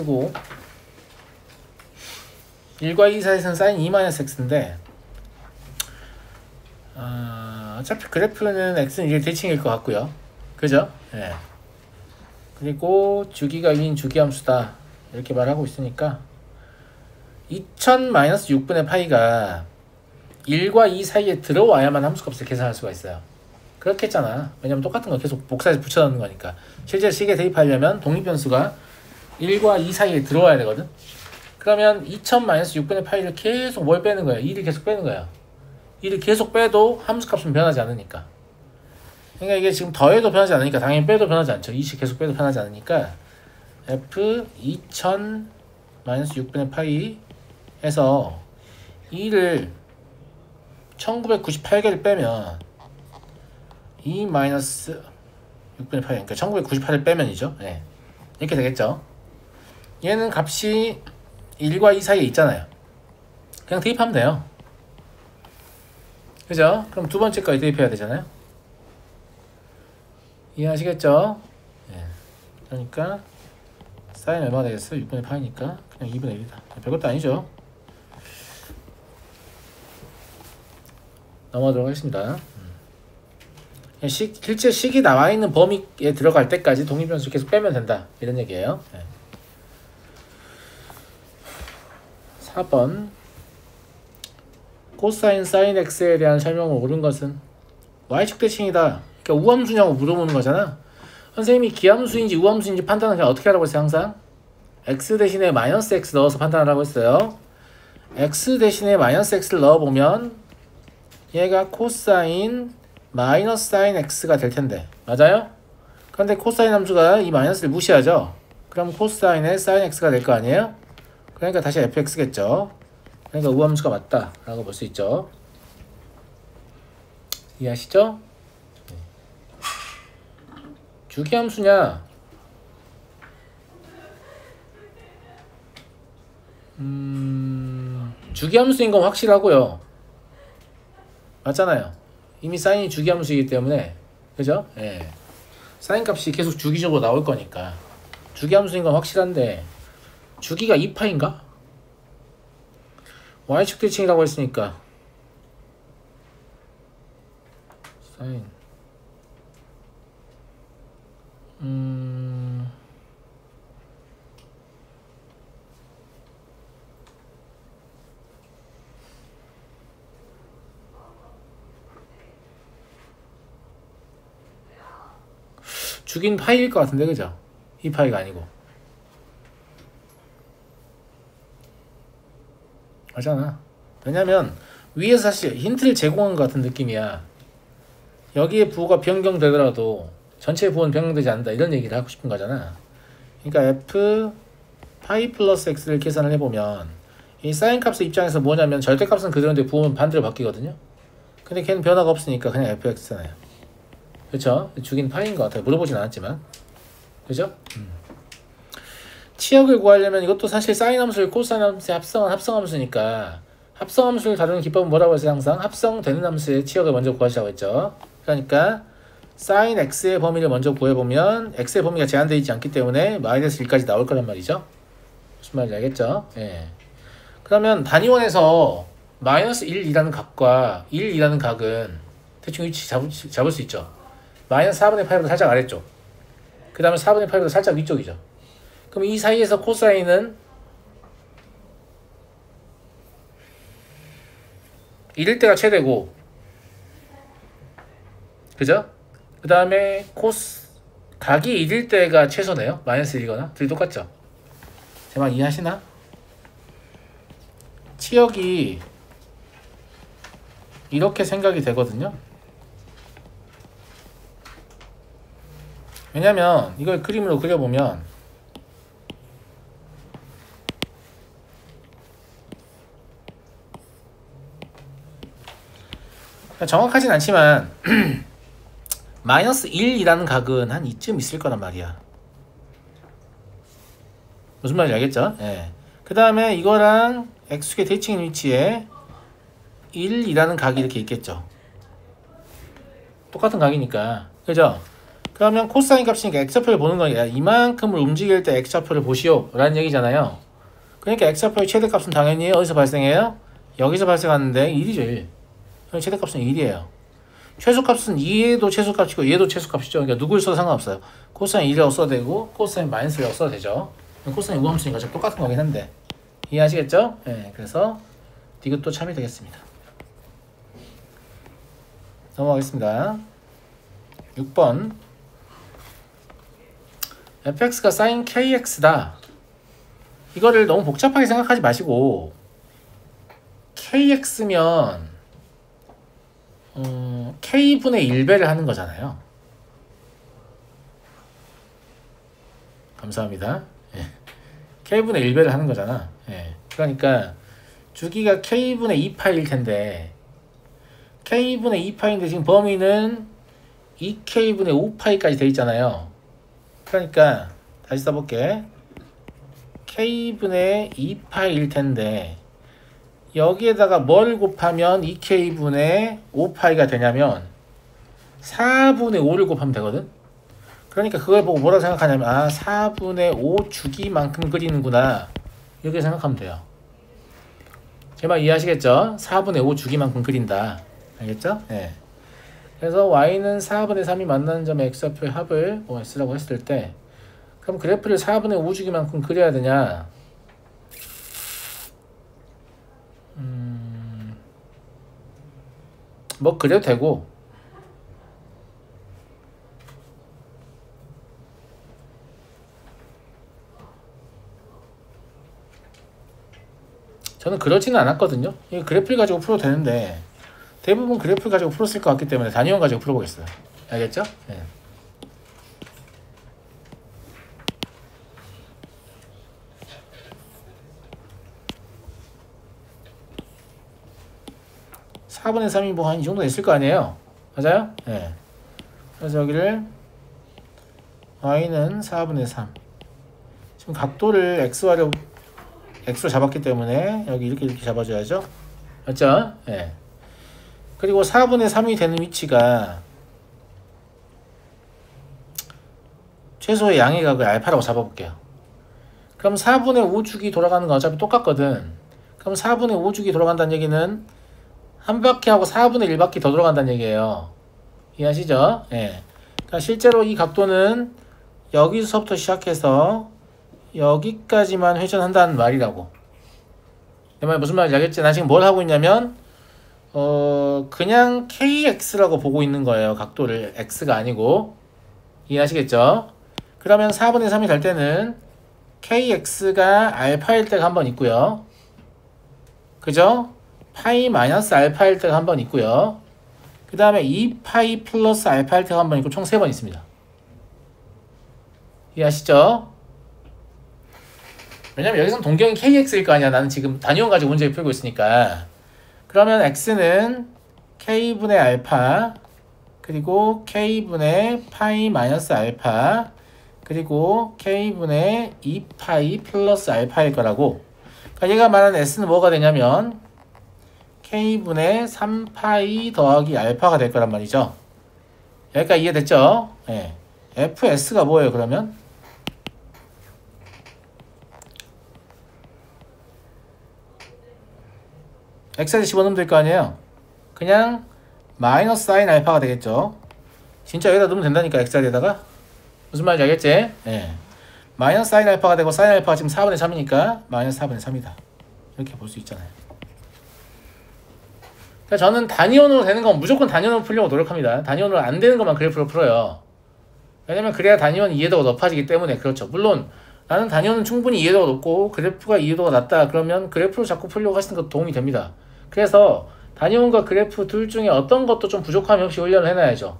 x고 1과 2 사이에서는 sin 2-x인데 어차피 그래프는 x는 1 대칭일 것 같고요. 그죠? 예. 그리고 주기가 2인 주기함수다 이렇게 말하고 있으니까 2000-6분의 파이가 1과 2 사이에 들어와야만 함수값을 계산할 수가 있어요. 그렇게 했잖아. 왜냐면 똑같은 거 계속 복사해서 붙여넣는 거니까. 실제 식에 대입하려면 독립변수가 1과 2 사이에 들어와야 되거든. 그러면 2000-6분의 파이를 계속 뭘 빼는 거야? 2를 계속 빼는 거야. 2를 계속 빼도 함수값은 변하지 않으니까. 그러니까 이게 지금 더해도 변하지 않으니까 당연히 빼도 변하지 않죠. 2씩 계속 빼도 변하지 않으니까 f 2000-6분의 파이 해서 2를 1998개를 빼면 2-6분의 파이, 그러니까 1998을 빼면이죠. 네. 이렇게 되겠죠. 얘는 값이 1과 2 사이에 있잖아요. 그냥 대입하면 돼요. 그죠? 그럼 두 번째까지 대입해야 되잖아요. 이해하시겠죠? 네. 그러니까 사인 얼마가 되겠어요? 6분의 파이니까 그냥 2분의 1이다. 별것도 아니죠. 넘어가도록 하겠습니다. 실제 식이 나와 있는 범위에 들어갈 때까지 독립변수 계속 빼면 된다. 이런 얘기예요. 네. 4번 코사인 사인 x에 대한 설명을 옳은 것은 y축 대칭이다. 그러니까 우함수냐고 물어보는 거잖아. 선생님이 기함수인지 우함수인지 판단은 그냥 어떻게 하라고 했어요? 항상 x 대신에 마이너스 x 넣어서 판단하라고 했어요. x 대신에 마이너스 x를 넣어보면 얘가 코사인 마이너스 사인 x가 될 텐데 맞아요? 그런데 코사인 함수가 이 마이너스를 무시하죠. 그럼 코사인의 사인 x가 될 거 아니에요? 그러니까 다시 fx겠죠. 그러니까 우함수가 맞다 라고 볼 수 있죠. 이해하시죠? 주기함수냐 주기함수인 건 확실하고요. 맞잖아요. 이미 사인이 주기함수이기 때문에 그죠? 예. 사인 값이 계속 주기적으로 나올 거니까 주기함수인 건 확실한데 주기가 2파인가? y축 대칭이라고 했으니까 사인 주긴 파이일 것 같은데 그죠? 이 파이가 아니고 맞잖아. 왜냐면 위에서 사실 힌트를 제공한 것 같은 느낌이야. 여기에 부호가 변경되더라도 전체 부호는 변경되지 않는다 이런 얘기를 하고 싶은 거잖아. 그러니까 f 파이 플러스 x를 계산을 해보면 이 사인 값의 입장에서 뭐냐면 절대값은 그대로인데 부호는 반대로 바뀌거든요. 근데 걔는 변화가 없으니까 그냥 fx잖아요. 그쵸? 주긴 파이인 것 같아요. 물어보진 않았지만 그죠? 치역을 구하려면 이것도 사실 사인 함수를 코사인 함수에 합성한 합성함수니까 합성함수를 다루는 기법은 뭐라고 했어요? 항상 합성되는 함수의 치역을 먼저 구하시라고 했죠. 그러니까 사인 x의 범위를 먼저 구해보면 x의 범위가 제한되어 있지 않기 때문에 마이너스 1까지 나올 거란 말이죠. 무슨 말인지 알겠죠? 예. 그러면 단위원에서 마이너스 1이라는 값과 1이라는 각은 대충 위치 잡을 수 있죠. 마이너스 4분의 8보다 살짝 아래쪽, 그 다음에 4분의 8보다 살짝 위쪽이죠. 그럼 이 사이에서 코사인은 1일 때가 최대고 그죠? 그 다음에 각이 1일 때가 최소네요. 마이너스 1이거나 둘이 똑같죠? 제 말 이해하시나? 치역이 이렇게 생각이 되거든요. 왜냐면 이걸 그림으로 그려보면 정확하진 않지만 마이너스 1이라는 각은 한 이쯤 있을 거란 말이야. 무슨 말인지 알겠죠? 예. 그 다음에 이거랑 x축의 대칭 위치에 1이라는 각이 이렇게 있겠죠. 똑같은 각이니까 그죠? 그러면 코사인 값이니까 x좌표를 보는 거니까 이만큼을 움직일 때 x좌표를 보시오 라는 얘기잖아요. 그러니까 x좌표의 최대값은 당연히 어디서 발생해요? 여기서 발생하는데 1이죠. 1. 최대값은 1이에요. 최소값은 얘도 최소값이고 얘도 최소값이죠. 그러니까 누굴 써도 상관없어요. 코사인 1이라고 써도 되고 코사인 마이너스 1이라고 써도 되죠. 코사인 우함수니까 좀 똑같은 거긴 한데 이해하시겠죠? 네, 그래서 이것도 참이 되겠습니다. 넘어가겠습니다. 6번 fx가 sin kx다. 이거를 너무 복잡하게 생각하지 마시고 kx면 k분의 1배를 하는 거잖아요. 감사합니다. 예. k분의 1배를 하는 거잖아. 예. 그러니까 주기가 k분의 2파일 텐데 k분의 2파인데 지금 범위는 2k분의 5파이까지 돼 있잖아요. 그러니까 다시 써볼게. k분의 2파일 텐데 여기에다가 뭘 곱하면 2k분의 5파이가 되냐면 4분의 5를 곱하면 되거든. 그러니까 그걸 보고 뭐라고 생각하냐면 4분의 5 주기만큼 그리는구나 이렇게 생각하면 돼요. 제 말 이해하시겠죠? 4분의 5 주기만큼 그린다. 알겠죠? 네. 그래서 y는 4분의 3이 만나는 점의 x좌표의 합을 x라고 했을 때 그럼 그래프를 4분의 5 주기만큼 그려야 되냐? 뭐 그래도 되고 저는 그러지는 않았거든요. 이 그래프를 가지고 풀어도 되는데 대부분 그래프를 가지고 풀었을 것 같기 때문에 단위원 가지고 풀어보겠어요. 알겠죠? 네. (4분의 3이) 뭐 한 이 정도 됐을 거 아니에요? 맞아요? 네. 그래서 여기를 y는 4분의 3 지금 각도를 x로 잡았기 때문에 여기 이렇게 잡아줘야죠. 맞죠? 네. 그리고 4분의 3이 되는 위치가 최소의 양의 각을 알파라고 잡아볼게요. 그럼 4분의 5주기 돌아가는 건 어차피 똑같거든. 그럼 4분의 5주기 돌아간다는 얘기는 한 바퀴 하고 4분의 1바퀴 더 돌아간다는 얘기예요. 이해하시죠? 예. 그러니까 실제로 이 각도는 여기서부터 시작해서 여기까지만 회전한다는 말이라고. 내 말 무슨 말인지 알겠지? 나 지금 뭘 하고 있냐면 그냥 kx라고 보고 있는 거예요. 각도를 x가 아니고. 이해하시겠죠? 그러면 4분의 3이 될 때는 kx가 알파일 때가 한 번 있고요. 그죠? 파이 마이너스 알파일 때가 한 번 있고요. 그 다음에 2파이 플러스 알파일 때가 한 번 있고 총 3번 있습니다. 이해하시죠? 왜냐면 여기서는 동경이 kx일 거 아니야. 나는 지금 단위원 가지고 문제를 풀고 있으니까. 그러면 x는 k분의 알파 그리고 k분의 파이 마이너스 알파 그리고 k분의 2파이 플러스 알파일 거라고. 그러니까 얘가 말하는 s는 뭐가 되냐면 k분의 3파이 더하기 알파가 될 거란 말이죠. 여기까지 이해됐죠? 네. fs가 뭐예요 그러면? x에 집어넣으면 될 거 아니에요. 그냥 마이너스 사인 알파가 되겠죠. 진짜 여기다 넣으면 된다니까. x에다가 무슨 말인지 알겠지? 네. 마이너스 사인 알파가 되고 사인 알파가 지금 4분의 3이니까 마이너스 4분의 3이다 이렇게 볼 수 있잖아요. 그러니까 저는 단위원으로 되는 건 무조건 단위원으로 풀려고 노력합니다. 단위원으로 안 되는 것만 그래프로 풀어요. 왜냐면 그래야 단위원 이해도가 높아지기 때문에. 그렇죠. 물론 나는 단위원은 충분히 이해도가 높고 그래프가 이해도가 낮다 그러면 그래프로 자꾸 풀려고 하시는 것도 도움이 됩니다. 그래서 단위원과 그래프 둘 중에 어떤 것도 좀 부족함이 없이 훈련을 해놔야죠.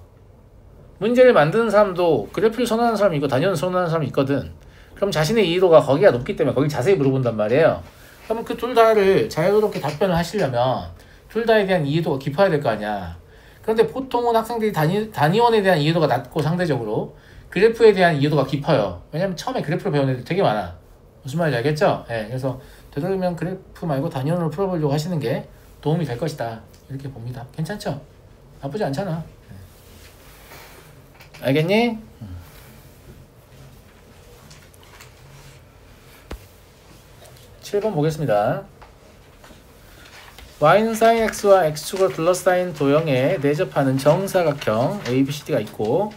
문제를 만드는 사람도 그래프를 선호하는 사람이 있고 단위원을 선호하는 사람이 있거든. 그럼 자신의 이해도가 거기가 높기 때문에 거기 자세히 물어본단 말이에요. 그러면 그 둘 다를 자유롭게 답변을 하시려면 둘 다에 대한 이해도가 깊어야 될 거 아니야. 그런데 보통은 학생들이 단위원에 대한 이해도가 낮고 상대적으로 그래프에 대한 이해도가 깊어요. 왜냐면 처음에 그래프를 배우는 애들 되게 많아. 무슨 말인지 알겠죠? 네, 그래서 되도록이면 그래프 말고 단위원으로 풀어보려고 하시는 게 도움이 될 것이다. 이렇게 봅니다. 괜찮죠? 나쁘지 않잖아. 알겠니? 7번 보겠습니다. y는 sin x와 x축을 둘러싸인 도형에 내접하는 정사각형 ABCD가 있고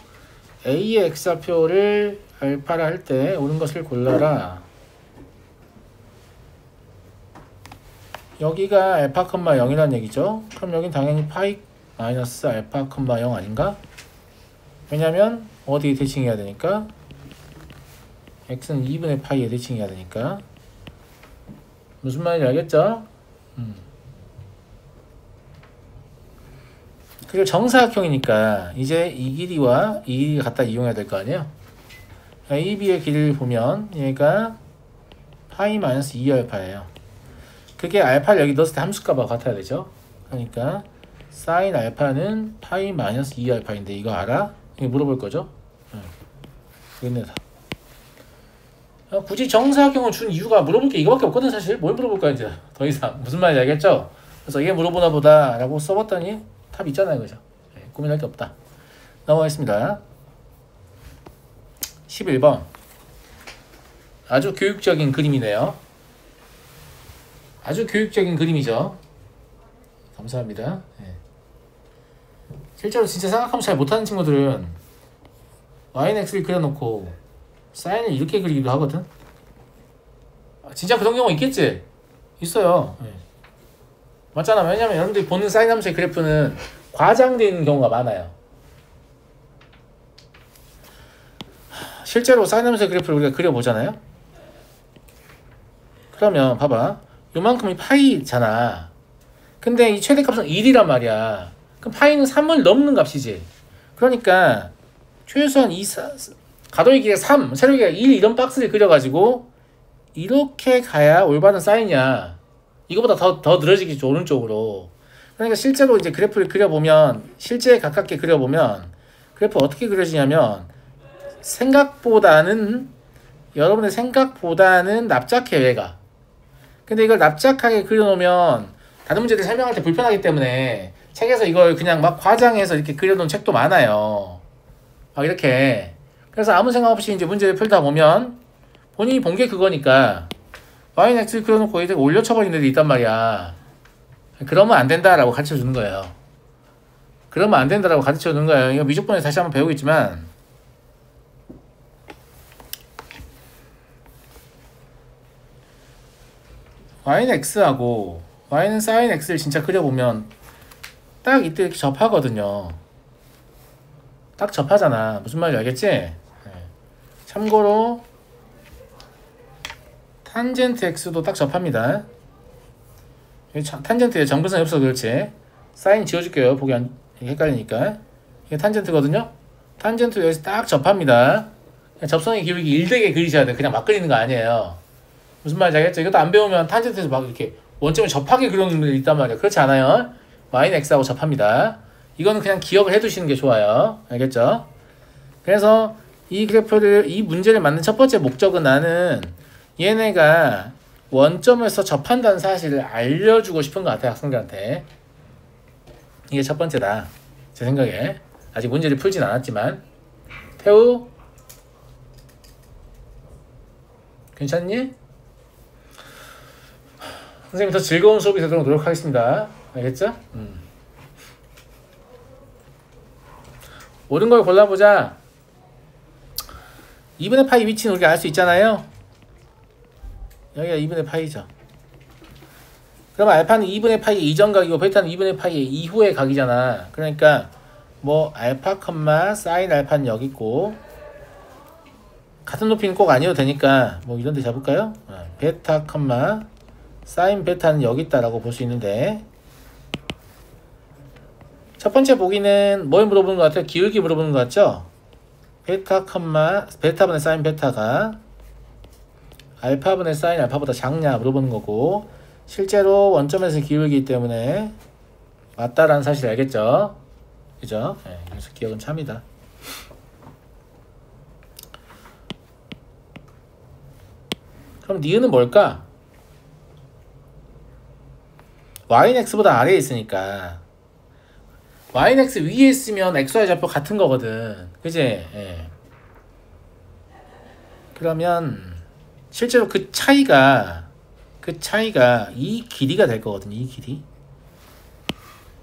A의 x좌표를 알파라 할 때 옳은 것을 골라라. 여기가 알파, 0이라는 얘기죠. 그럼 여긴 당연히 파이 마이너스 알파, 0 아닌가? 왜냐면 어디에 대칭해야 되니까? x는 2분의 파이에 대칭해야 되니까. 무슨 말인지 알겠죠? 그리고 정사각형이니까 이제 이 길이와 이 길이를 갖다 이용해야 될 거 아니에요? AB의 길이를 보면 얘가 파이 마이너스 2알파예요. 그게 알파를 여기 넣었을 때 함수값과 같아야 되죠. 그러니까 사인 알파는 파이 마이너스 2알파인데 이거 알아? 이거 물어볼 거죠? 그렇네. 굳이 정사각형을 준 이유가 물어볼 게 이거밖에 없거든. 사실 뭘 물어볼 거야 이제 더 이상. 무슨 말인지 알겠죠? 그래서 이게 물어보나 보다 라고 써봤더니 답 있잖아요. 그죠? 고민할 게 없다. 넘어가겠습니다. 11번 아주 교육적인 그림이네요. 아주 교육적인 그림이죠. 감사합니다. 실제로 진짜 생각하면 잘 못하는 친구들은 y는 x를 그려놓고 사인을 이렇게 그리기도 하거든. 진짜 그런 경우 있겠지? 있어요. 맞잖아. 왜냐면 여러분들이 보는 사인 함수의 그래프는 과장되어 있는 경우가 많아요. 실제로 사인 함수의 그래프를 우리가 그려보잖아요. 그러면 봐봐. 요만큼이 파이잖아. 근데 이 최대값은 1이란 말이야. 그럼 파이는 3을 넘는 값이지. 그러니까 최소한 가로의 길이가 3, 세로의 길이가 1 이런 박스를 그려가지고 이렇게 가야 올바른 사인이야. 이거보다 더 늘어지겠죠. 오른쪽으로. 그러니까 실제로 이제 그래프를 그려보면 실제에 가깝게 그려보면 그래프 어떻게 그려지냐면 여러분의 생각보다는 납작해 얘가. 근데 이걸 납작하게 그려놓으면 다른 문제들 설명할 때 불편하기 때문에 책에서 이걸 그냥 막 과장해서 이렇게 그려놓은 책도 많아요. 막 이렇게. 그래서 아무 생각 없이 이제 문제를 풀다 보면 본인이 본 게 그거니까 y는 x를 그려놓고 이제 올려쳐버린 애들이 있단 말이야. 그러면 안 된다라고 가르쳐 주는 거예요. 그러면 안 된다라고 가르쳐 주는 거예요. 이거 미적분에 다시 한번 배우겠지만 y는 x하고 y는 sin x를 진짜 그려보면 딱 이때 이렇게 접하거든요. 딱 접하잖아. 무슨 말인지 알겠지? 참고로 탄젠트 x도 딱 접합니다. 탄젠트에 정근선이 없어서 그렇지. 사인 지워줄게요. 보기 안 헷갈리니까. 이게 탄젠트거든요. 탄젠트 여기서 딱 접합니다. 접선의 기울기 1되게 그리셔야 돼. 그냥 막 그리는 거 아니에요. 무슨 말인지 알겠죠? 이것도 안 배우면 탄젠트에서 막 이렇게 원점을 접하게 그려놓는 분들이 있단 말이야. 그렇지 않아요? y는 x하고 접합니다. 이거는 그냥 기억을 해두시는 게 좋아요. 알겠죠? 그래서 이 그래프를, 이 문제를 만든 첫 번째 목적은 나는 얘네가 원점에서 접한다는 사실을 알려주고 싶은 것 같아요. 학생들한테. 이게 첫 번째다. 제 생각에. 아직 문제를 풀진 않았지만. 태우? 괜찮니? 선생님 더 즐거운 수업이 되도록 노력하겠습니다. 알겠죠? 옳은 걸 골라보자. 2분의 파이 위치는 우리가 알 수 있잖아요. 여기가 2분의 파이죠. 그럼 알파는 2분의 파이 이전 각이고 베타는 2분의 파이 이후의 각이잖아. 그러니까 뭐 알파, 사인 알파는 여기 있고 같은 높이는 꼭 아니어도 되니까 뭐 이런 데 잡을까요? 베타, 사인 베타는 여기 있다라고 볼 수 있는데 첫 번째 보기는 뭘 물어보는 것 같아요? 기울기 물어보는 것 같죠? 베타분의 사인 베타가 알파분의 사인 알파보다 작냐 물어보는 거고 실제로 원점에서 기울기 때문에 맞다라는 사실 알겠죠? 그죠? 네, 그래서 기억은 참이다. 그럼 니은은 뭘까? y는 x보다 아래에 있으니까 y는 x 위에 있으면 xy 좌표 같은 거거든. 그지? 예. 그러면 실제로 그 차이가 이 길이가 될 거거든요. 이 길이.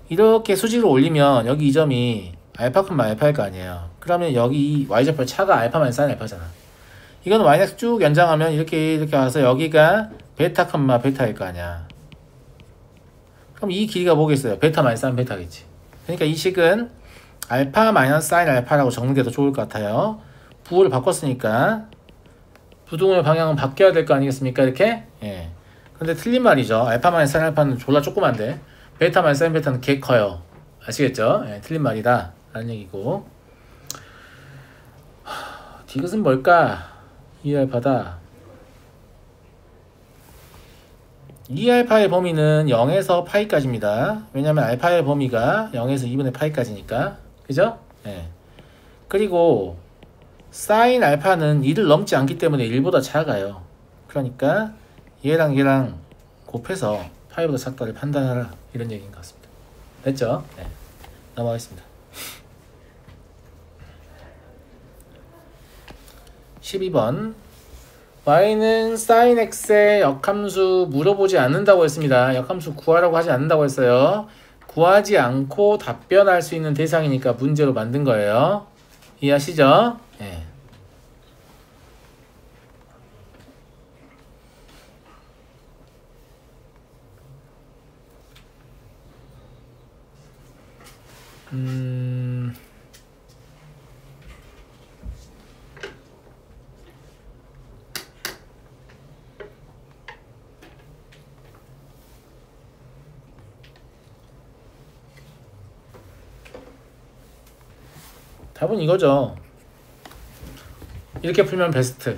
이렇게 수직으로 올리면 여기 이 점이 알파, 알파일 거 아니에요. 그러면 여기 y좌표 차가 알파만 사인 알파잖아. 이거는 마이너스 쭉 연장하면 이렇게 와서 여기가 베타, 베타일 거 아니야. 그럼 이 길이가 뭐겠어요? 베타 마이너스 사인 베타겠지. 그러니까 이 식은 알파 마이너스 사인 알파라고 정리돼도 좋을 것 같아요. 부호를 바꿨으니까 부등호의 방향은 바뀌어야 될 거 아니겠습니까? 이렇게. 예. 근데 틀린 말이죠. 알파 마이너스 사인 알파는 졸라 조그만데 베타 마이너스 사인 베타는 개 커요. 아시겠죠? 예, 틀린 말이다 라는 얘기고. 디귿은 뭘까? 2알파다. 2알파의 범위는 0에서 파이까지입니다. 왜냐면 알파의 범위가 0에서 2분의 파이까지니까. 그죠? 네. 그리고 사인 알파는 2를 넘지 않기 때문에 1보다 작아요. 그러니까 얘랑 곱해서 파이보다 작다를 판단하라. 이런 얘기인 것 같습니다. 됐죠? 네. 넘어가겠습니다. 12번. y는 sin x의 역함수 물어보지 않는다고 했습니다. 역함수 구하라고 하지 않는다고 했어요. 구하지 않고 답변할 수 있는 대상이니까 문제로 만든 거예요. 이해하시죠? 네. 답은 이거죠. 이렇게 풀면 베스트.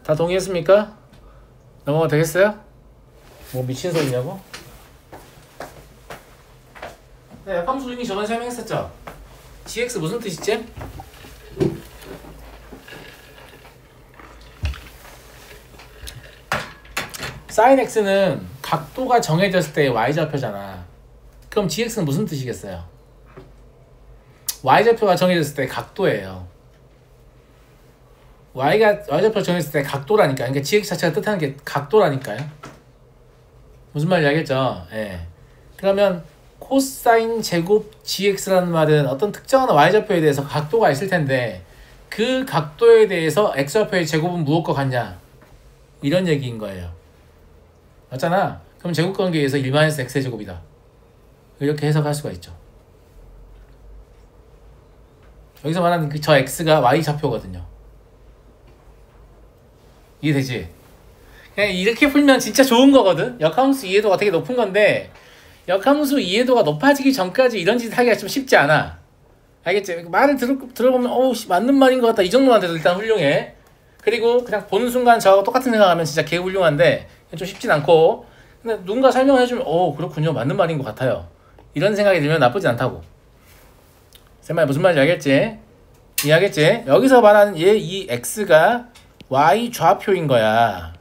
다 동의했습니까? 넘어가 되겠어요? 뭐 미친 소리냐고? 네, 역함수 이미 저번에 설명했었죠? gx 무슨 뜻이지? sin x는 각도가 정해졌을 때의 y좌표잖아. 그럼 gx는 무슨 뜻이겠어요? y좌표가 정해졌을 때 각도예요. y좌표 정해졌을 때 각도라니까. 그러니까 gx 자체가 뜻하는 게 각도라니까요. 무슨 말인지 알겠죠? 예. 그러면 코사인 제곱 gx라는 말은 어떤 특정한 y좌표에 대해서 각도가 있을 텐데 그 각도에 대해서 x좌표의 제곱은 무엇과 같냐? 이런 얘기인 거예요. 맞잖아. 그럼 제곱관계에서 1-x의 제곱이다. 이렇게 해석할 수가 있죠. 여기서 말하는 저 x가 y좌표거든요. 이해되지? 그냥 이렇게 풀면 진짜 좋은 거거든. 역함수 이해도가 되게 높은 건데 역함수 이해도가 높아지기 전까지 이런 짓 하기가 좀 쉽지 않아. 알겠지? 말을 들어보면 어우 맞는 말인 것 같다. 이 정도만 돼도 일단 훌륭해. 그리고 그냥 보는 순간 저하고 똑같은 생각하면 진짜 개 훌륭한데 좀 쉽진 않고, 근데 누군가 설명을 해주면 그렇군요, 맞는 말인 것 같아요, 이런 생각이 들면 나쁘지 않다고. 제 말 무슨 말인지 알겠지? 이해하겠지? 여기서 말하는 이 x가 y 좌표인 거야.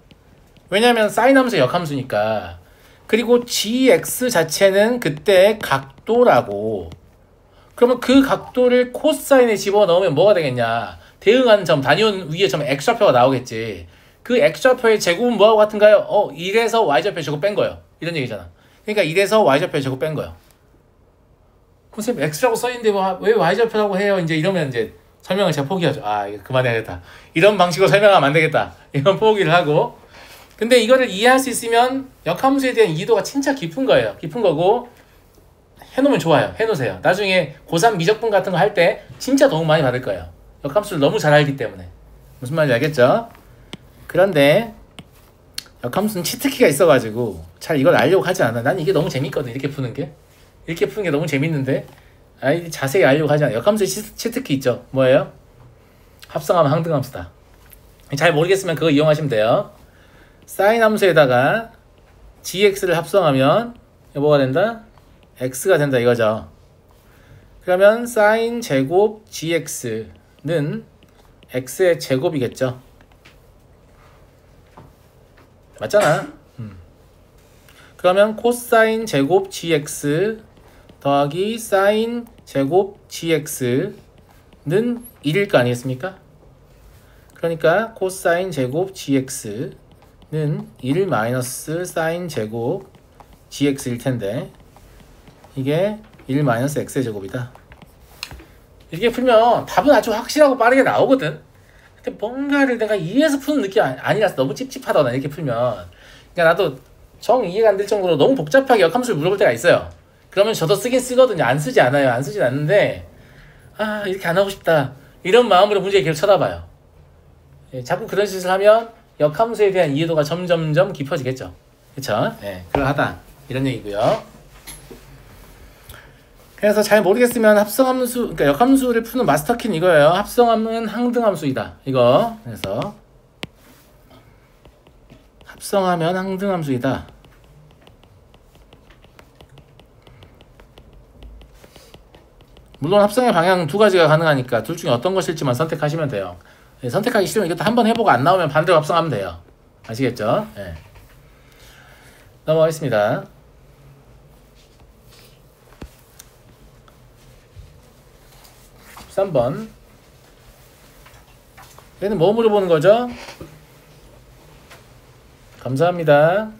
왜냐면 사인 함수의 역함수니까. 그리고 gx 자체는 그때 각도라고. 그러면 그 각도를 코사인에 집어넣으면 뭐가 되겠냐? 대응하는 점, 단위원 위에 점 x좌표가 나오겠지. 그 x좌표의 제곱은 뭐하고 같은가요? 1에서 y좌표 제곱 뺀 거예요. 이런 얘기잖아. 그러니까 1에서 y좌표 제곱 뺀 거예요. 선생님 x라고 써있는데 왜 y좌표라고 해요? 이제 이러면 이제 설명을 제가 포기하죠. 이거 그만해야겠다. 이런 방식으로 설명하면 안 되겠다. 이런 포기를 하고. 근데 이거를 이해할 수 있으면 역함수에 대한 이해도가 진짜 깊은 거예요. 깊은 거고 해놓으면 좋아요. 해놓으세요. 나중에 고3 미적분 같은 거 할 때 진짜 도움 많이 받을 거예요. 역함수를 너무 잘 알기 때문에. 무슨 말인지 알겠죠? 그런데 역함수는 치트키가 있어가지고 잘 이걸 알려고 하지 않아. 난 이게 너무 재밌거든. 이렇게 푸는 게. 이렇게 푸는 게 너무 재밌는데 자세히 알려고 하지 않아. 역함수의 치트키 있죠? 뭐예요? 합성하면 항등함수다. 잘 모르겠으면 그거 이용하시면 돼요. 사인 함수에다가 gx를 합성하면 뭐가 된다? x가 된다 이거죠. 그러면 사인 제곱 gx는 x의 제곱이겠죠. 맞잖아. 그러면 코사인 제곱 gx 더하기 사인 제곱 gx는 1일 거 아니겠습니까? 그러니까 코사인 제곱 gx는 1 마이너스 사인 제곱 gx일 텐데 이게 1 마이너스 x의 제곱이다. 이렇게 풀면 답은 아주 확실하고 빠르게 나오거든. 근데 뭔가를 내가 이해해서 푸는 느낌이 아니라서 너무 찝찝하다 이렇게 풀면. 그러니까 나도 정 이해가 안 될 정도로 너무 복잡하게 역함수를 물어볼 때가 있어요. 그러면 저도 쓰긴 쓰거든요. 안 쓰지 않아요. 안 쓰진 않는데 아 이렇게 안 하고 싶다 이런 마음으로 문제를 계속 쳐다봐요. 예, 자꾸 그런 짓을 하면 역함수에 대한 이해도가 점점점 깊어지겠죠. 그쵸? 예, 그러하다 이런 얘기고요. 그래서 잘 모르겠으면 합성함수, 그러니까 역함수를 푸는 마스터키는 이거예요. 합성함은 항등함수이다. 이거. 그래서 합성하면 항등함수이다. 물론 합성의 방향 두 가지가 가능하니까 둘 중에 어떤 것일지만 선택하시면 돼요. 네, 선택하기 싫으면 이것도 한번 해보고 안 나오면 반대로 합성하면 돼요. 아시겠죠? 네. 넘어가겠습니다. 13번. 얘는 뭐 물어보는 거죠? 감사합니다.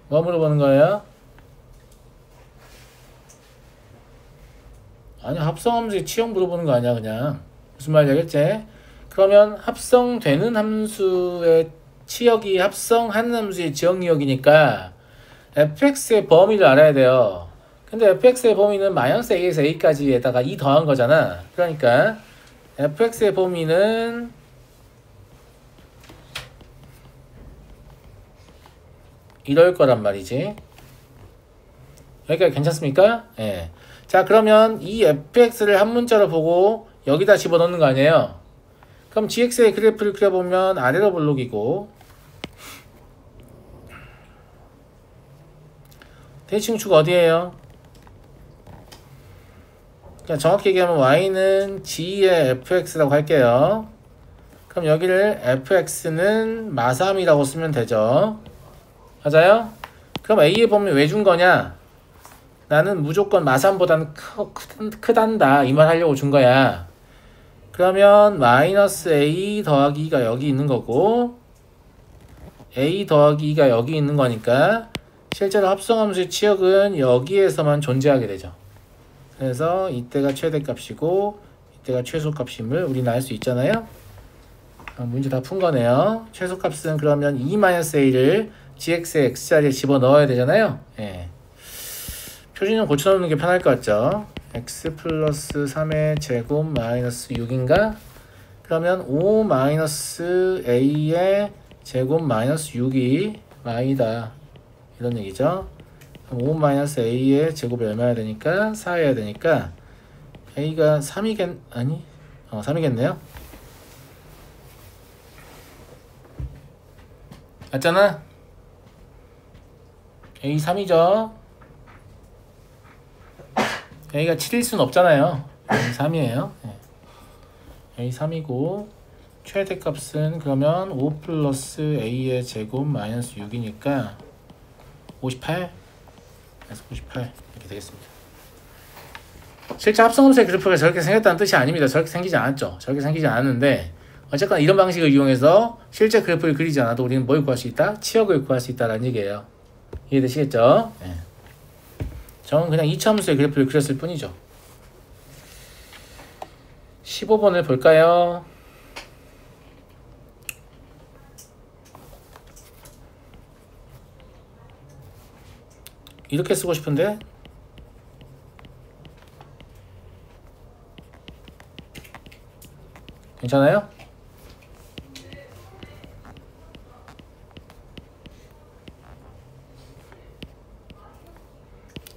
뭐 물어보는 거예요? 아니 합성함수의 치형 물어보는 거 아니야 그냥. 무슨 말인지 알겠지? 그러면 합성되는 함수의 치역이 합성하는 함수의 지역유역이니까 fx의 범위를 알아야 돼요. 근데 fx의 범위는 마이너스 a에서 a까지에다가 2 더한 거잖아. 그러니까 fx의 범위는 이럴 거란 말이지. 여기까지 괜찮습니까? 예. 자 그러면 이 fx를 한 문자로 보고 여기다 집어넣는 거 아니에요. 그럼 gx의 그래프를 그려보면 아래로 볼록이고 대칭축 어디에요? 그냥 정확히 얘기하면 y는 g의 fx라고 할게요. 그럼 여기를 fx는 마3이라고 쓰면 되죠. 맞아요? 그럼 a의 범위 왜 준 거냐? 나는 무조건 마3보다는 크단다 이 말 하려고 준 거야. 그러면 마이너스 a 더하기 2가 여기 있는 거고 a 더하기 2가 여기 있는 거니까 실제로 합성함수의 치역은 여기에서만 존재하게 되죠. 그래서 이때가 최대값이고 이때가 최소값임을 우리는 알 수 있잖아요. 문제 다 푼 거네요. 최소값은 그러면 2-a를 gx의 x자리에 집어넣어야 되잖아요. 예. 표준형 고쳐놓는 게 편할 것 같죠. x 플러스 3의 제곱 마이너스 6인가? 그러면 5 마이너스 a의 제곱 마이너스 6이 y다 이런 얘기죠. 5 마이너스 a의 제곱이 얼마야 되니까 4해야 되니까 a가 3이겠 아니 3이겠네요. 맞잖아. a 3이죠. a가 7일 순 없잖아요. a 3이에요. a 3이고 최대값은 그러면 5 플러스 a의 제곱 마이너스 6이니까 58 그래서 58 이렇게 되겠습니다. 실제 합성함수의 그래프가 저렇게 생겼다는 뜻이 아닙니다. 저렇게 생기지 않았죠. 저렇게 생기지 않았는데 어쨌거나 이런 방식을 이용해서 실제 그래프를 그리지 않아도 우리는 뭘 구할 수 있다? 치역을 구할 수 있다는 얘기예요. 이해되시겠죠? 네. 저는 그냥 2차 함수의 그래프를 그렸을 뿐이죠. 15번을 볼까요? 이렇게 쓰고 싶은데 괜찮아요?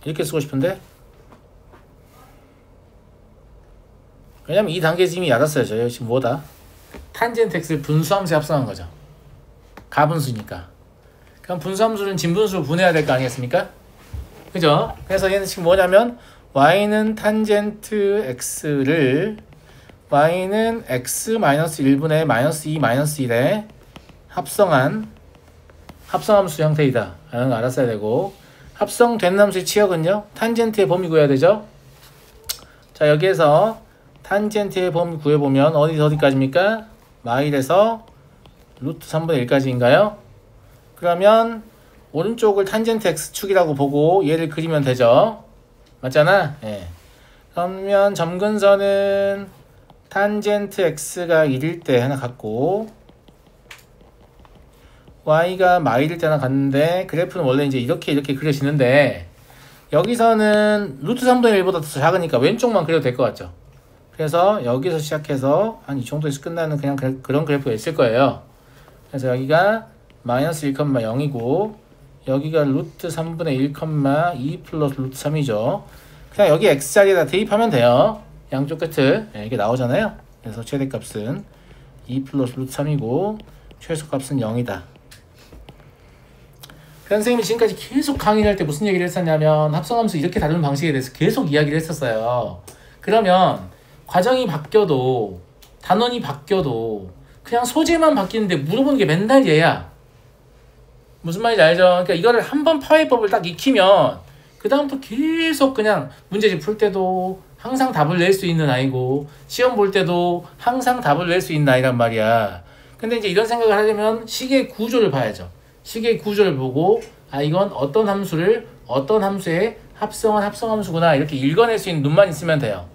이렇게 쓰고 싶은데 왜냐면 이 단계에서 이미 알았어요. 저희 지금 뭐다? 탄젠트 x를 분수함수에 합성한 거죠. 가분수니까. 그럼 분수함수는 진분수로 분해해야 될 거 아니겠습니까? 그죠? 그래서 얘는 지금 뭐냐면 y는 탄젠트 x를 y는 x-1분의 -2 -1에 합성한 합성함수 형태이다 라는 걸 알았어야 되고, 합성된 함수의 치역은요 탄젠트의 범위 구해야 되죠. 자, 여기에서 탄젠트의 범위 구해보면 어디까지입니까? 마일에서 루트 3분의 1까지인가요? 그러면 오른쪽을 탄젠트 x축이라고 보고 얘를 그리면 되죠. 맞잖아? 예. 그러면 점근선은 탄젠트 x가 1일 때 하나 갖고 y가 마일일 때 하나 갔는데, 그래프는 원래 이제 이렇게 그려지는데 여기서는 루트 3분의 1보다 더 작으니까 왼쪽만 그려도 될 것 같죠. 그래서 여기서 시작해서 한 이 정도에서 끝나는 그냥 그런 그래프가 있을 거예요. 그래서 여기가 마이너스 1,0이고 여기가 루트 3분의 1,2 플러스 루트 3이죠. 그냥 여기 x자리에다 대입하면 돼요. 양쪽 끝을. 네, 이게 나오잖아요. 그래서 최대값은 2 플러스 루트 3이고 최소값은 0이다. 선생님이 지금까지 계속 강의를 할 때 무슨 얘기를 했었냐면 합성함수 이렇게 다루는 방식에 대해서 계속 이야기를 했었어요. 그러면 과정이 바뀌어도 단원이 바뀌어도 그냥 소재만 바뀌는데 물어보는 게 맨날 얘야. 무슨 말인지 알죠? 그러니까 이거를 한번 파회법을 딱 익히면 그 다음부터 계속 그냥 문제집 풀 때도 항상 답을 낼 수 있는 아이고 시험 볼 때도 항상 답을 낼 수 있는 아이란 말이야. 근데 이제 이런 생각을 하려면 식의 구조를 봐야죠. 식의 구조를 보고 아 이건 어떤 함수를 어떤 함수에 합성한 합성함수구나 이렇게 읽어낼 수 있는 눈만 있으면 돼요.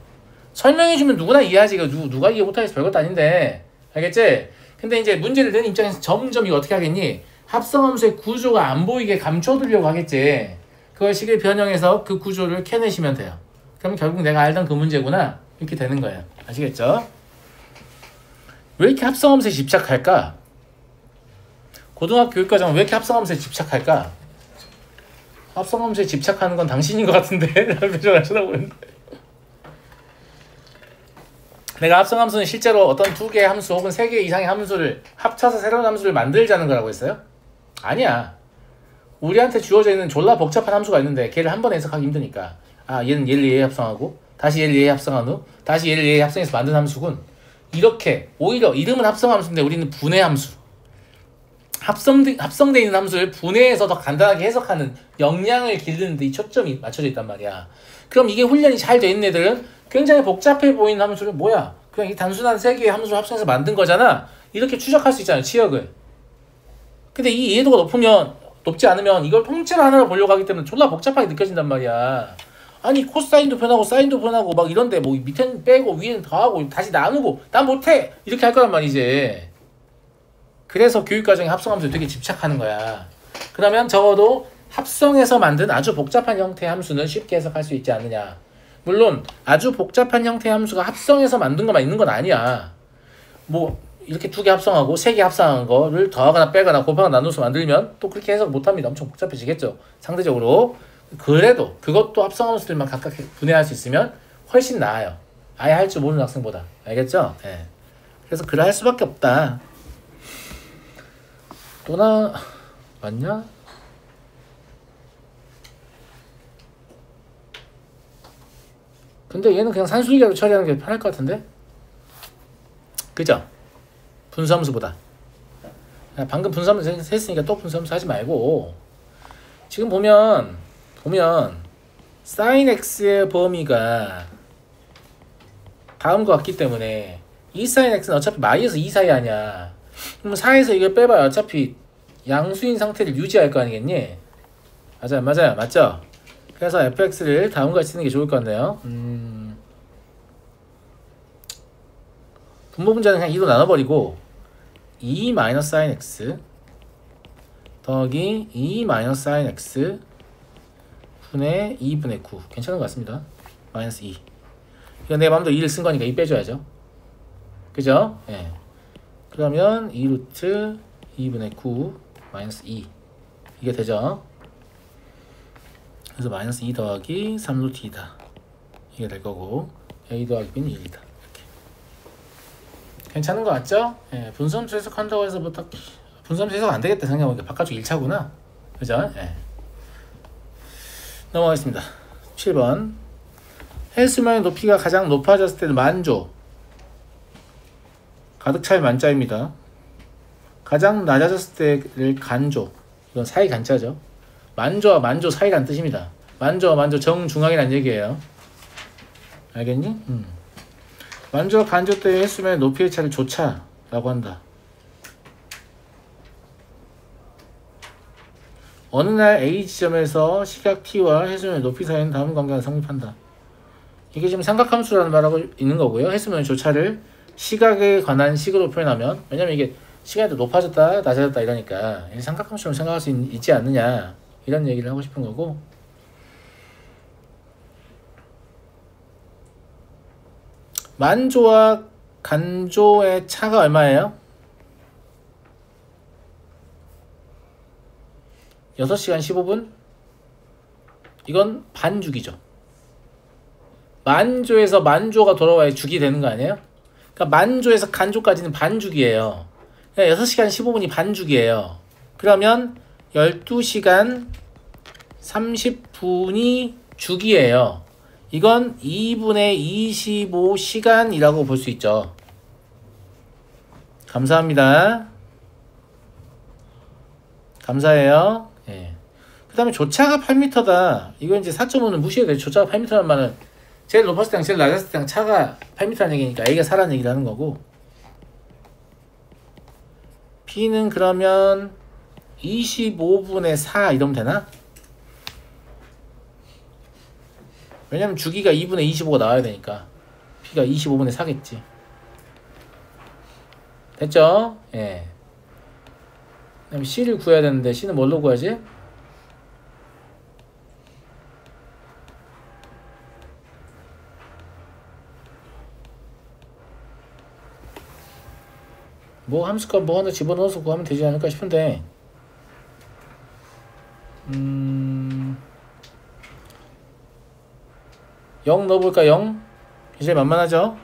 설명해주면 누구나 이해하지. 이거 누가 이해 못하겠어. 별것도 아닌데. 알겠지? 근데 이제 문제를 내는 입장에서 점점 이거 어떻게 하겠니? 합성함수의 구조가 안 보이게 감춰두려고 하겠지. 그걸 식을 변형해서 그 구조를 캐내시면 돼요. 그러면 결국 내가 알던 그 문제구나 이렇게 되는 거예요. 아시겠죠? 왜 이렇게 합성함수에 집착할까? 고등학교 교육과정은 왜 이렇게 합성함수에 집착할까? 합성함수에 집착하는 건 당신인 것 같은데 라는 표정을 쳐다보는데, 내가 합성함수는 실제로 어떤 두 개의 함수 혹은 세 개 이상의 함수를 합쳐서 새로운 함수를 만들자는 거라고 했어요? 아니야. 우리한테 주어져 있는 졸라 복잡한 함수가 있는데 걔를 한 번에 해석하기 힘드니까 아 얘는 얘를 얘에 합성하고 다시 얘를 얘에 합성한 후 다시 얘를 얘에 합성해서 만든 함수군. 이렇게 오히려 이름은 합성함수인데 우리는 분해함수, 합성되어 있는 함수를 분해해서 더 간단하게 해석하는 역량을 기르는 데 이 초점이 맞춰져 있단 말이야. 그럼 이게 훈련이 잘 돼 있는 애들은 굉장히 복잡해 보이는 함수를 뭐야? 그냥 이 단순한 세 개의 함수를 합성해서 만든 거잖아. 이렇게 추적할 수 있잖아요, 치역을. 근데 이 이해도가 높지 않으면 이걸 통째로 하나로 보려고 하기 때문에 졸라 복잡하게 느껴진단 말이야. 아니 코사인도 변하고 사인도 변하고 막 이런데 뭐 밑에는 빼고 위에는 더하고 다시 나누고 난 못해! 이렇게 할 거란 말이지. 그래서 교육과정에 합성함수에 되게 집착하는 거야. 그러면 적어도 합성해서 만든 아주 복잡한 형태의 함수는 쉽게 해석할 수 있지 않느냐. 물론 아주 복잡한 형태의 함수가 합성해서 만든 것만 있는 건 아니야. 뭐 이렇게 두 개 합성하고 세 개 합성한 거를 더하거나 빼거나 곱하거나 나눠서 만들면 또 그렇게 해석 못합니다. 엄청 복잡해지겠죠, 상대적으로. 그래도 그것도 합성함수들만 각각 분해할 수 있으면 훨씬 나아요. 아예 할 줄 모르는 학생보다. 알겠죠? 네. 그래서 그래 할 수밖에 없다. 또나 맞냐? 근데 얘는 그냥 산수기하로 처리하는 게 편할 것 같은데? 그죠? 분수함수보다. 방금 분수함수 했으니까 또 분수함수 하지 말고 지금 보면 sin x의 범위가 다음과 같기 때문에 이 sin x는 어차피 마이에서 2 사이 아니야. 그럼 4에서 이걸 빼봐야 어차피 양수인 상태를 유지할 거 아니겠니? 맞아요. 맞죠? 그래서 fx를 다음과 같이 쓰는 게 좋을 것 같네요. 분모 분자는 그냥 2로 나눠버리고 2 마이너스 sin x 더하기 2 마이너스 sin x 분의 2분의 9 괜찮은 것 같습니다. 마이너스 2. 이건 내 마음대로 2를 쓴 거니까 2 빼줘야죠. 그죠? 예. 네. 그러면 2루트 2분의 9 마이너스 2 이게 되죠. 그래서 마이너스 2 더하기 3루트 2다 이게 될 거고 a 더하기 b는 1이다. 이렇게 괜찮은 거 같죠? 예, 분수함수 해석한다고 해서 뭐 딱 분수함수 해석 안 되겠다 생각해보니까 바깥쪽 1차구나. 그죠? 예. 넘어가겠습니다. 7번 헬스만의 높이가 가장 높아졌을 때는 만조, 가득 찰 만자입니다. 가장 낮아졌을 때를 간조, 이건 사이 간자죠. 만조와 만조 사이란 뜻입니다. 만조와 만조 정중앙이란 얘기예요. 알겠니? 만조와 간조 때의 횟수면의 높이의 차를 조차라고 한다. 어느 날 A 지점에서 시각 t와 횟수면의 높이 사이는 다음 관계가 성립한다. 이게 지금 삼각함수라는 말하고 있는 거고요. 횟수면의 조차를 시각에 관한 식으로 표현하면, 왜냐면 이게 시간이 더 높아졌다 낮아졌다 이러니까 삼각함수로 생각할 수 있지 않느냐 이런 얘기를 하고 싶은 거고, 만조와 간조의 차가 얼마예요? 6시간 15분? 이건 반죽이죠. 만조에서 만조가 돌아와야 죽이 되는 거 아니에요? 그러니까 만조에서 간조까지는 반죽이에요. 그러니까 6시간 15분이 반죽이에요. 그러면 12시간 30분이 죽이에요. 이건 2분의 25시간이라고 볼 수 있죠. 감사합니다. 감사해요. 예. 그 다음에 조차가 8m다. 이건 이제 4.5는 무시해야 돼요. 조차가 8m라는 말은 제일 높았을 때랑 제일 낮았을 때랑 차가 8m라는 얘기니까 A가 4라는 얘기를 하는 거고, B는 그러면 25분의 4 이러면 되나? 왜냐면 주기가 2분의 25가 나와야 되니까 B가 25분의 4겠지. 됐죠? 예. 그다음에 C를 구해야 되는데 C는 뭘로 구하지? 뭐 함수값 뭐 하나 집어넣어서 구하면 되지 않을까 싶은데, 0 넣어볼까? 0? 이제 만만하죠?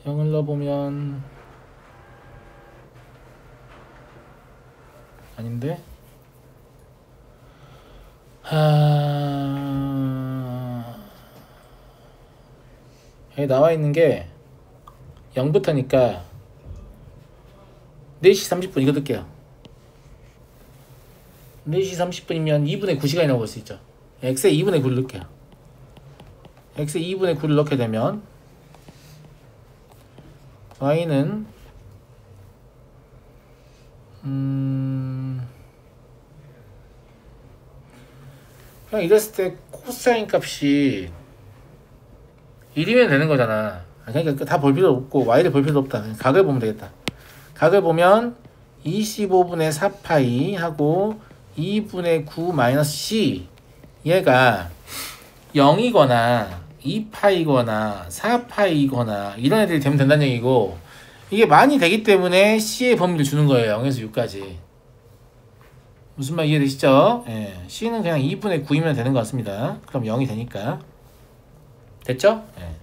0을 넣어보면 아닌데? 여기 나와있는 게 0부터니까 4시 30분 이거 넣을게요. 4시 30분이면 2분의 9시간이라고 볼 수 있죠. x에 2분의 9를 넣을게요. x에 2분의 9를 넣게 되면 y는 그냥 이랬을 때 코사인 값이 1이면 되는 거잖아. 그러니까 다 볼 필요 없고 y를 볼 필요 없다. 각을 보면 되겠다. 각을 보면 25분의 4파이 하고 2분의 9 마이너스 c, 얘가 0이거나 2파이거나 4파이거나 이런 애들이 되면 된다는 얘기고, 이게 많이 되기 때문에 c의 범위를 주는 거예요. 0에서 6까지. 무슨 말 이해되시죠? 예. c는 그냥 2분의 9이면 되는 것 같습니다. 그럼 0이 되니까. 됐죠? 예.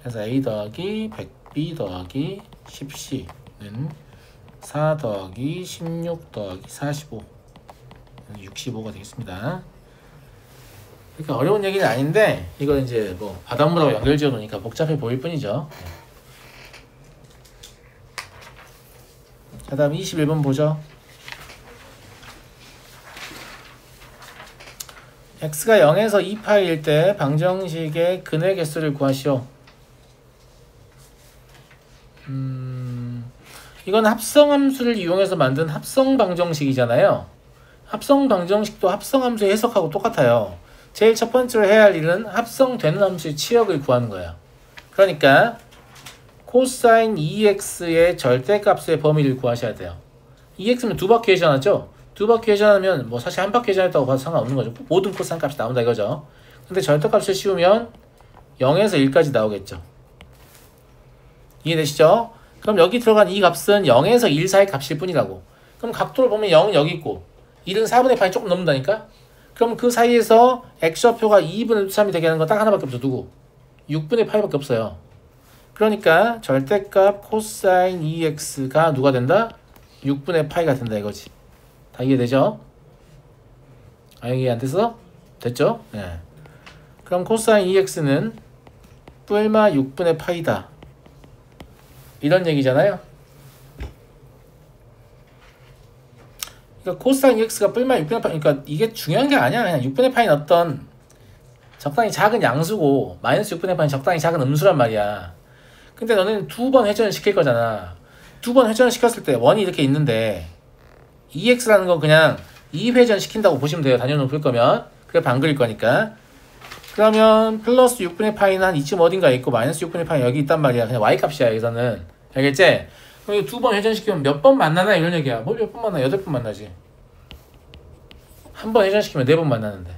그래서 a 더하기 100b 더하기 10c는 4 더하기 16 더하기 45 65가 되겠습니다. 그러니까 어려운 얘기는 아닌데 이거 이제 뭐 바닷물하고 연결 지어 놓으니까 복잡해 보일 뿐이죠. 자, 다음 21번 보죠. x가 0에서 2파일 때 방정식의 근의 개수를 구하시오. 이건 합성함수를 이용해서 만든 합성 방정식이잖아요. 합성 방정식도 합성함수 해석하고 똑같아요. 제일 첫 번째로 해야 할 일은 합성되는 함수의 치역을 구하는 거예요. 그러니까 코사인 2x의 절대값의 범위를 구하셔야 돼요. 2x면 두 바퀴 회전하죠? 두 바퀴 회전하면 뭐 사실 한 바퀴 회전했다고 봐도 상관없는 거죠. 모든 코사인 값이 나온다 이거죠. 근데 절대값을 씌우면 0에서 1까지 나오겠죠. 이해되시죠? 그럼 여기 들어간 이 값은 0에서 1 사이 값일 뿐이라고. 그럼 각도를 보면 0은 여기 있고 1은 4분의 8이 조금 넘는다니까? 그럼 그 사이에서 x좌표가 2분의 3이 되게 하는 건 딱 하나밖에 없어. 누구? 6분의 8밖에 없어요. 그러니까 절대값 코사인 2x가 누가 된다? 6분의 8가 된다 이거지. 다 이해되죠? 아, 이해 안 됐어? 됐죠? 네. 그럼 코사인 2x는 뿔마 6분의 8이다. 이런 얘기잖아요. 그러니까 코사인 EX가 뿔만 6분의 파이, 그러니까 이게 중요한 게 아니야. 그냥 6분의 파이는 어떤 적당히 작은 양수고 마이너스 6분의 파이는 적당히 작은 음수란 말이야. 근데 너는 두 번 회전을 시킬 거잖아. 두 번 회전을 시켰을 때 원이 이렇게 있는데 EX라는 건 그냥 2회전 시킨다고 보시면 돼요. 단위로 풀 거면. 그게 반글일 거니까. 그러면 플러스 6분의 파이는 한 이쯤 어딘가에 있고 마이너스 6분의 파이는 여기 있단 말이야. 그냥 Y값이야 여기서는. 알겠지? 그럼 두 번 회전시키면 몇 번 만나나 이런 얘기야. 뭘 몇 번 만나? 8번 만나지. 한 번 회전시키면 4번 만나는데.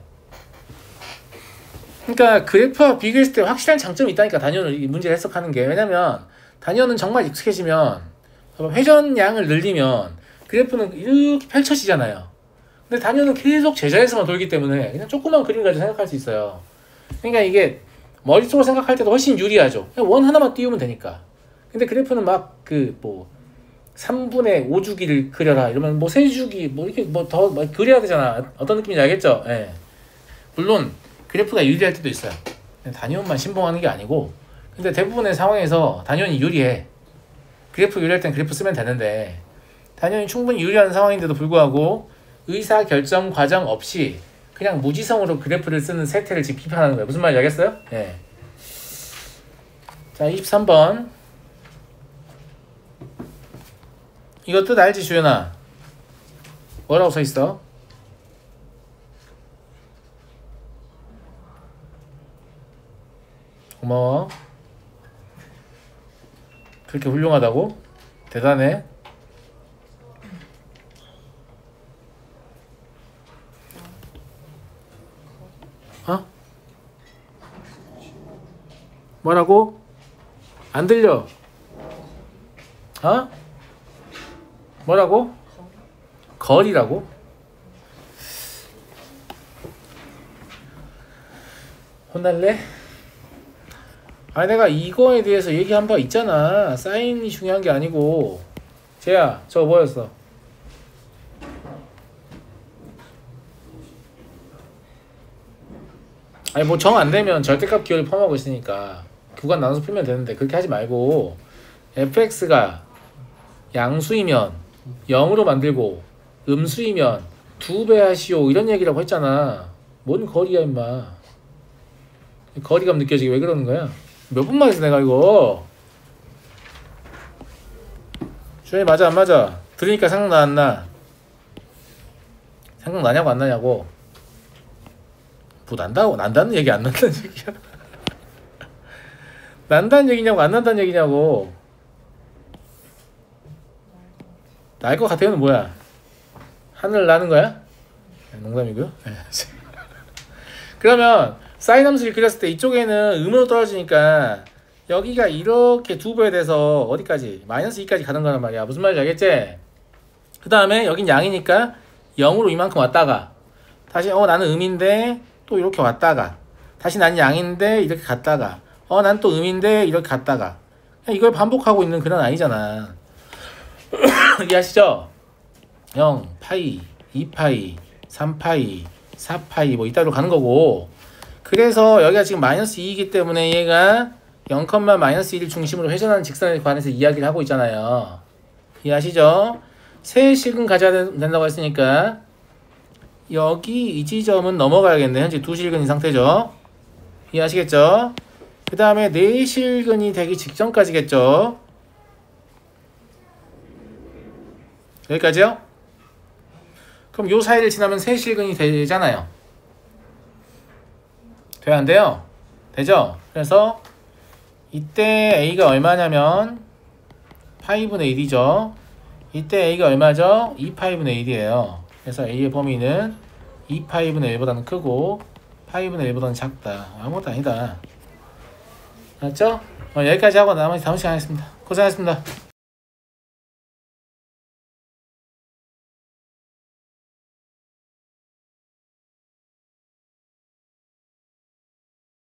그러니까 그래프와 비교했을 때 확실한 장점이 있다니까 단위로 이 문제를 해석하는 게. 왜냐면 단위는 정말 익숙해지면 회전량을 늘리면 그래프는 이렇게 펼쳐지잖아요. 근데 단위는 계속 제자리에서만 돌기 때문에 그냥 조그만 그림 가지고 생각할 수 있어요. 그러니까 이게 머릿속으로 생각할 때도 훨씬 유리하죠. 그냥 원 하나만 띄우면 되니까. 근데 그래프는 막 그 뭐 3분의 5주기를 그려라 이러면 뭐 3주기 뭐 이렇게 뭐 더 그려야 되잖아. 어떤 느낌인지 알겠죠? 예. 물론 그래프가 유리할 때도 있어요. 단위원만 신봉하는 게 아니고. 근데 대부분의 상황에서 단위원이 유리해. 그래프 유리할 땐 그래프 쓰면 되는데 단위원이 충분히 유리한 상황인데도 불구하고 의사결정 과정 없이 그냥 무지성으로 그래프를 쓰는 세태를 지금 비판하는 거예요. 무슨 말인지 알겠어요? 예. 자, 23번. 이거 뜻 알지, 주연아? 뭐라고 써있어? 고마워. 그렇게 훌륭하다고? 대단해. 어? 뭐라고? 안 들려. 어? 뭐라고? 거리라고? 혼날래? 아, 내가 이거에 대해서 얘기한 바 있잖아. 사인이 중요한 게 아니고. 쟤야, 저거 뭐였어? 아니 뭐 정 안 되면 절대값 기호를 포함하고 있으니까 구간 나눠서 풀면 되는데 그렇게 하지 말고 fx가 양수이면 0으로 만들고 음수이면 2배 하시오 이런 얘기라고 했잖아. 뭔 거리야 임마. 거리감 느껴지게 왜 그러는 거야? 몇 분만 했어 내가 이거. 주연이 맞아 안 맞아? 들으니까 생각나 안 나? 생각나냐고 안 나냐고? 뭐 난다는 얘기 안 난다는 얘기야? 난다는 얘기냐고 안 난다는 얘기냐고? 날 것 같아요는 뭐야? 하늘 나는 거야? 농담이고요. 그러면 사인 함수를 그렸을 때 이쪽에는 음으로 떨어지니까 여기가 이렇게 2배에 돼서 어디까지? 마이너스 2까지 가는 거란 말이야. 무슨 말인지 알겠지? 그 다음에 여긴 양이니까 0으로 이만큼 왔다가 다시 나는 음인데 또 이렇게 왔다가 다시 난 양인데 이렇게 갔다가 난 또 음인데 이렇게 갔다가 이걸 반복하고 있는 그런 아이잖아. 이해하시죠? 0, 파이, 2파이, 3파이, 4파이 뭐 이따위로 가는 거고. 그래서 여기가 지금 마이너스 2이기 때문에 얘가 0, 마이너스 1을 중심으로 회전하는 직선에 관해서 이야기를 하고 있잖아요. 이해하시죠? 세 실근 가져야 된다고 했으니까 여기 이 지점은 넘어가야겠네. 현재 2실근인 상태죠. 이해하시겠죠? 그 다음에 4실근이 되기 직전까지겠죠. 여기까지요? 그럼 요 사이를 지나면 3실근이 되잖아요. 돼야 안 돼요? 되죠? 그래서 이때 A가 얼마냐면 파이분의 1이죠. 이때 A가 얼마죠? 2파이분의 1이에요. 그래서 A의 범위는 2파이분의 1보다는 크고 파이분의 1보다는 작다. 아무것도 아니다. 맞죠? 여기까지 하고 나머지 다음 시간에 하겠습니다. 고생하셨습니다.